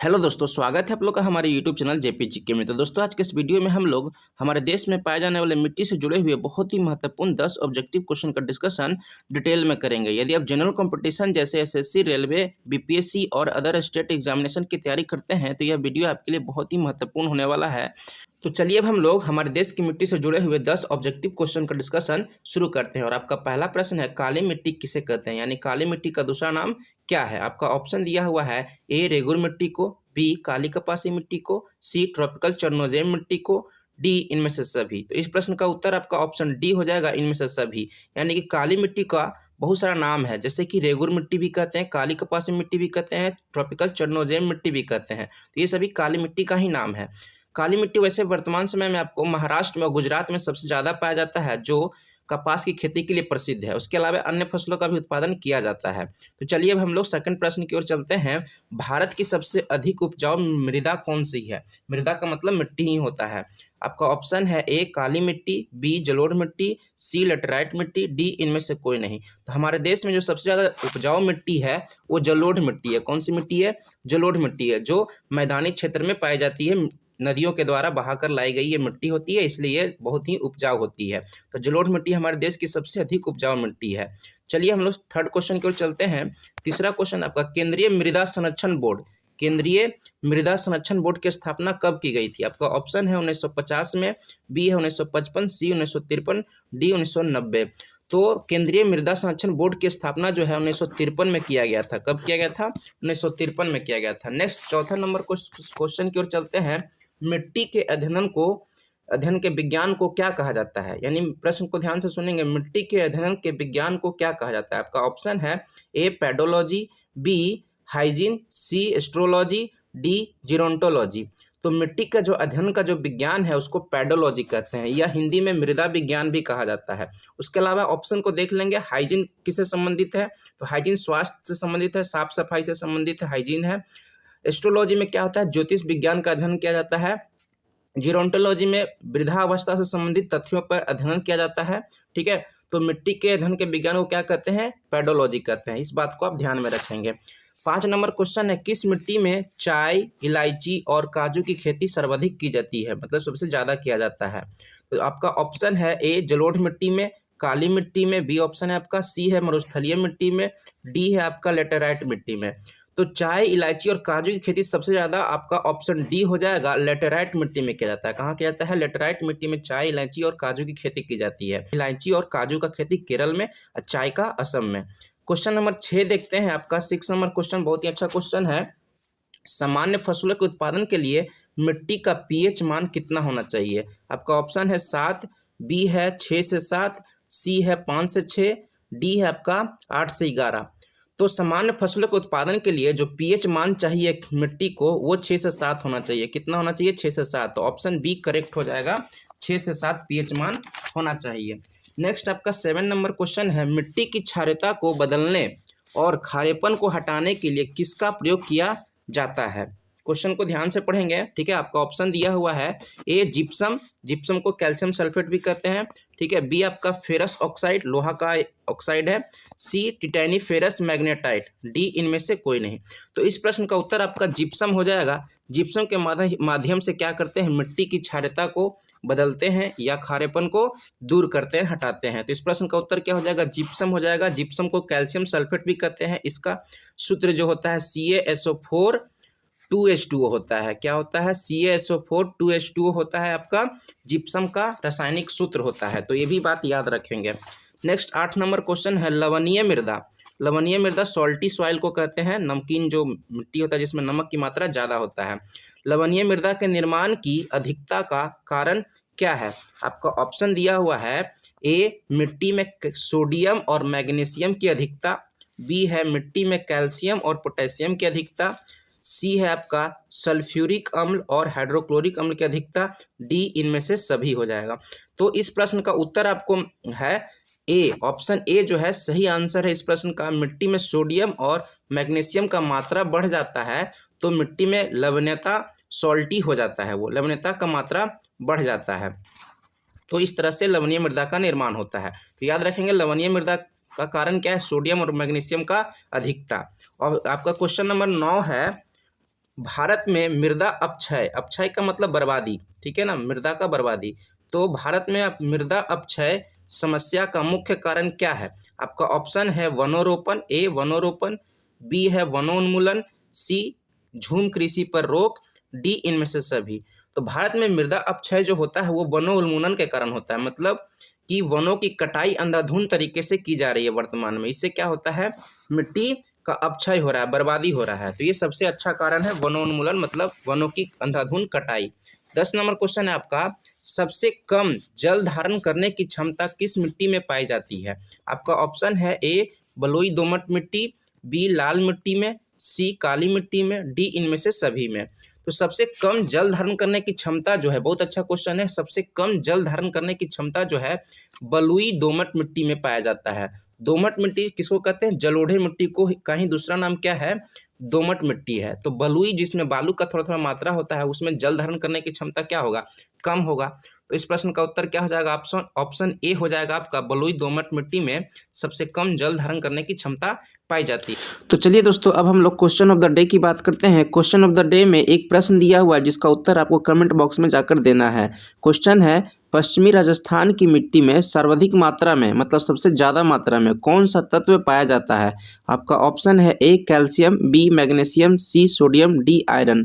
Hello दोस्तों, स्वागत है आप लोग का हमारे यूट्यूब चैनल जेपीजीके में। तो दोस्तों, आज के इस वीडियो में हम लोग हमारे देश में पाए जाने वाले मिट्टी से जुड़े हुए बहुत ही महत्वपूर्ण 10 ऑब्जेक्टिव क्वेश्चन का डिस्कशन डिटेल में करेंगे। यदि आप जनरल कंपटीशन जैसे एसएससी, रेलवे, बीपीएससी और अदर स्टेट एग्जामिनेशन की तैयारी करते हैं तो यह वीडियो आपके लिए बहुत ही महत्वपूर्ण होने वाला है। तो चलिए अब हम लोग हमारे देश की मिट्टी से जुड़े हुए 10 ऑब्जेक्टिव क्वेश्चन का डिस्कशन शुरू करते हैं। और आपका पहला प्रश्न है, काली मिट्टी किसे कहते हैं, यानी काली मिट्टी का दूसरा नाम क्या है। आपका ऑप्शन दिया हुआ है, ए रेगुर मिट्टी को, बी काली कपासी मिट्टी को, सी ट्रॉपिकल चरनोजेम मिट्टी को, डी इनमें से सभी। तो इस प्रश्न का उत्तर आपका ऑप्शन डी हो जाएगा, इनमें से सभी। यानी कि काली मिट्टी का बहुत सारा नाम है, जैसे कि रेगुर मिट्टी भी कहते हैं, काली कपासी मिट्टी भी कहते हैं, ट्रॉपिकल चरनोजेम मिट्टी भी कहते हैं। तो ये सभी काली मिट्टी का ही नाम है। काली मिट्टी वैसे वर्तमान समय में आपको महाराष्ट्र में और गुजरात में सबसे ज़्यादा पाया जाता है, जो कपास की खेती के लिए प्रसिद्ध है। उसके अलावा अन्य फसलों का भी उत्पादन किया जाता है। तो चलिए अब हम लोग सेकंड प्रश्न की ओर चलते हैं। भारत की सबसे अधिक उपजाऊ मृदा कौन सी है। मृदा का मतलब मिट्टी ही होता है। आपका ऑप्शन है, ए काली मिट्टी, बी जलोढ़ मिट्टी, सी लेटराइट मिट्टी, डी इनमें से कोई नहीं। तो हमारे देश में जो सबसे ज़्यादा उपजाऊ मिट्टी है वो जलोढ़ मिट्टी है। कौन सी मिट्टी है? जलोढ़ मिट्टी है, जो मैदानी क्षेत्र में पाई जाती है। नदियों के द्वारा बहाकर लाई गई ये मिट्टी होती है, इसलिए ये बहुत ही उपजाऊ होती है। तो जलोढ़ मिट्टी हमारे देश की सबसे अधिक उपजाऊ मिट्टी है। चलिए हम लोग थर्ड क्वेश्चन की ओर चलते हैं। तीसरा क्वेश्चन आपका, केंद्रीय मृदा संरक्षण बोर्ड, केंद्रीय मृदा संरक्षण बोर्ड की स्थापना कब की गई थी। आपका ऑप्शन है 1950 में, बी है 1955, सी 1953, डी 1990। तो केंद्रीय मृदा संरक्षण बोर्ड की स्थापना जो है 1953 में किया गया था। कब किया गया था? 1953 में किया गया था। नेक्स्ट चौथा नंबर क्वेश्चन की ओर चलते हैं। मिट्टी के अध्ययन के विज्ञान को क्या कहा जाता है, यानी प्रश्न को ध्यान से सुनेंगे। मिट्टी के अध्ययन के विज्ञान को क्या कहा जाता है। आपका ऑप्शन है, ए पेडोलॉजी, बी हाइजीन, सी एस्ट्रोलॉजी, डी जीरोंटोलॉजी। तो मिट्टी का जो अध्ययन का जो विज्ञान है उसको पेडोलॉजी कहते हैं, या हिंदी में मृदा विज्ञान भी कहा जाता है। उसके अलावा ऑप्शन को देख लेंगे। हाइजीन किससे संबंधित है? तो हाइजीन स्वास्थ्य से संबंधित है, साफ सफाई से संबंधित है, हाइजीन है। एस्ट्रोलॉजी में क्या होता है? ज्योतिष विज्ञान का अध्ययन किया जाता है। जीरोंटोलॉजी में वृद्धावस्था से संबंधित तथ्यों पर अध्ययन किया जाता है। ठीक है, तो मिट्टी के अध्ययन के विज्ञान को क्या कहते हैं? पेडोलॉजी कहते हैं। इस बात को आप ध्यान में रखेंगे। 5 नंबर क्वेश्चन है, किस मिट्टी में चाय, इलायची और काजू की खेती सर्वाधिक की जाती है, मतलब सबसे ज्यादा किया जाता है। तो आपका ऑप्शन है, ए जलोढ़ मिट्टी में, काली मिट्टी में, बी ऑप्शन है आपका, सी है मरुस्थलीय मिट्टी में, डी है आपका लेटेराइट मिट्टी में। तो चाय, इलायची और काजू की खेती सबसे ज्यादा आपका ऑप्शन डी हो जाएगा, लेटेराइट मिट्टी में किया जाता है। कहाँ किया जाता है? लेटेराइट मिट्टी में चाय, इलायची और काजू की खेती की जाती है। इलायची और काजू का खेती केरल में और चाय का असम में। क्वेश्चन नंबर 6 देखते हैं आपका। 6 नंबर क्वेश्चन बहुत ही अच्छा क्वेश्चन है। सामान्य फसलों के उत्पादन के लिए मिट्टी का पीएच मान कितना होना चाहिए। आपका ऑप्शन है 7, बी है 6 से 7, सी है 5 से 6, डी है आपका 8 से 11। तो सामान्य फसलों के उत्पादन के लिए जो पीएच मान चाहिए मिट्टी को वो 6 से 7 होना चाहिए। कितना होना चाहिए? 6 से 7। तो ऑप्शन बी करेक्ट हो जाएगा, 6 से 7 पीएच मान होना चाहिए। नेक्स्ट आपका 7 नंबर क्वेश्चन है, मिट्टी की क्षारता को बदलने और खारेपन को हटाने के लिए किसका प्रयोग किया जाता है। क्वेश्चन को ध्यान से पढ़ेंगे। ठीक है, आपका ऑप्शन दिया हुआ है, ए जिप्सम, जिप्सम को कैल्शियम सल्फेट भी कहते हैं। ठीक है, बी आपका फेरस ऑक्साइड, लोहा का ऑक्साइड है, सी टिटैनी फेरस मैग्नेटाइट, डी इनमें से कोई नहीं। तो इस प्रश्न का उत्तर आपका जिप्सम हो जाएगा। जिप्सम के माध्यम से क्या करते हैं? मिट्टी की क्षारता को बदलते हैं या खारेपन को दूर करते हैं, हटाते हैं। तो इस प्रश्न का उत्तर क्या हो जाएगा? जिप्सम हो जाएगा। जिप्सम को कैल्शियम सल्फेट भी कहते हैं। इसका सूत्र जो होता है CaSO4 2H2O होता है। क्या होता है? CaSO4 2H2O होता है आपका जिप्सम का रासायनिक सूत्र होता है। तो ये भी बात याद रखेंगे। नेक्स्ट 8 नंबर क्वेश्चन है, लवणीय मृदा। लवणीय मृदा सॉल्टी सॉइल को कहते हैं, नमकीन जो मिट्टी होता है जिसमें नमक की मात्रा ज़्यादा होता है। लवणीय मृदा के निर्माण की अधिकता का कारण क्या है? आपका ऑप्शन दिया हुआ है, ए मिट्टी में सोडियम और मैग्नीशियम की अधिकता, बी है मिट्टी में कैल्शियम और पोटेशियम की अधिकता, सी है आपका सल्फ्यूरिक अम्ल और हाइड्रोक्लोरिक अम्ल की अधिकता, डी इनमें से सभी हो जाएगा। तो इस प्रश्न का उत्तर आपको है ए, ऑप्शन ए जो है सही आंसर है इस प्रश्न का। मिट्टी में सोडियम और मैग्नीशियम का मात्रा बढ़ जाता है तो मिट्टी में लवणीयता सॉल्टी हो जाता है, वो लवणीयता का मात्रा बढ़ जाता है। तो इस तरह से लवणीय मृदा का निर्माण होता है। तो याद रखेंगे, लवणीय मृदा का कारण क्या है? सोडियम और मैग्नीशियम का अधिकता। और आपका क्वेश्चन नंबर 9 है, भारत में मृदा अपक्षय, अपक्षय का मतलब बर्बादी, ठीक है ना, मृदा का बर्बादी। तो भारत में अब मृदा अपक्षय समस्या का मुख्य कारण क्या है? आपका ऑप्शन है वनोरोपण, ए वनोरोपण, बी है वनोन्मूलन, सी झूम कृषि पर रोक, डी इनमें से सभी। तो भारत में मृदा अपक्षय जो होता है वो वनोन्मूलन के कारण होता है, मतलब कि वनों की कटाई अंधाधुंध तरीके से की जा रही है वर्तमान में। इससे क्या होता है, मिट्टी का अपक्षय हो रहा है, बर्बादी हो रहा है। तो ये सबसे अच्छा कारण है वनोन्मूलन, मतलब वनों की अंधाधुंध कटाई। 10 नंबर क्वेश्चन है आपका, सबसे कम जल धारण करने की क्षमता किस मिट्टी में पाई जाती है? आपका ऑप्शन है ए बलुई दोमट मिट्टी, बी लाल मिट्टी में, सी काली मिट्टी में, डी इनमें से सभी में। तो सबसे कम जल धारण करने की क्षमता जो है, बहुत अच्छा क्वेश्चन है, सबसे कम जल धारण करने की क्षमता जो है बलुई दोमट मिट्टी में पाया जाता है। दोमट मिट्टी किसको कहते हैं? जलोढ़े मिट्टी को का ही दूसरा नाम क्या है? दोमट मिट्टी है। तो बलुई जिसमें बालू का थोड़ा थोड़ा मात्रा होता है उसमें जल धारण करने की क्षमता क्या होगा? कम होगा। तो इस प्रश्न का उत्तर क्या हो जाएगा? ऑप्शन ए हो जाएगा आपका, बलुई दोमट मिट्टी में सबसे कम जल धारण करने की क्षमता पाई जाती है। तो चलिए दोस्तों, अब हम लोग क्वेश्चन ऑफ द डे की बात करते हैं। क्वेश्चन ऑफ द डे में एक प्रश्न दिया हुआ है जिसका उत्तर आपको कमेंट बॉक्स में जाकर देना है। क्वेश्चन है, पश्चिमी राजस्थान की मिट्टी में सर्वाधिक मात्रा में, मतलब सबसे ज़्यादा मात्रा में कौन सा तत्व पाया जाता है? आपका ऑप्शन है A calcium, B magnesium, C sodium, D iron.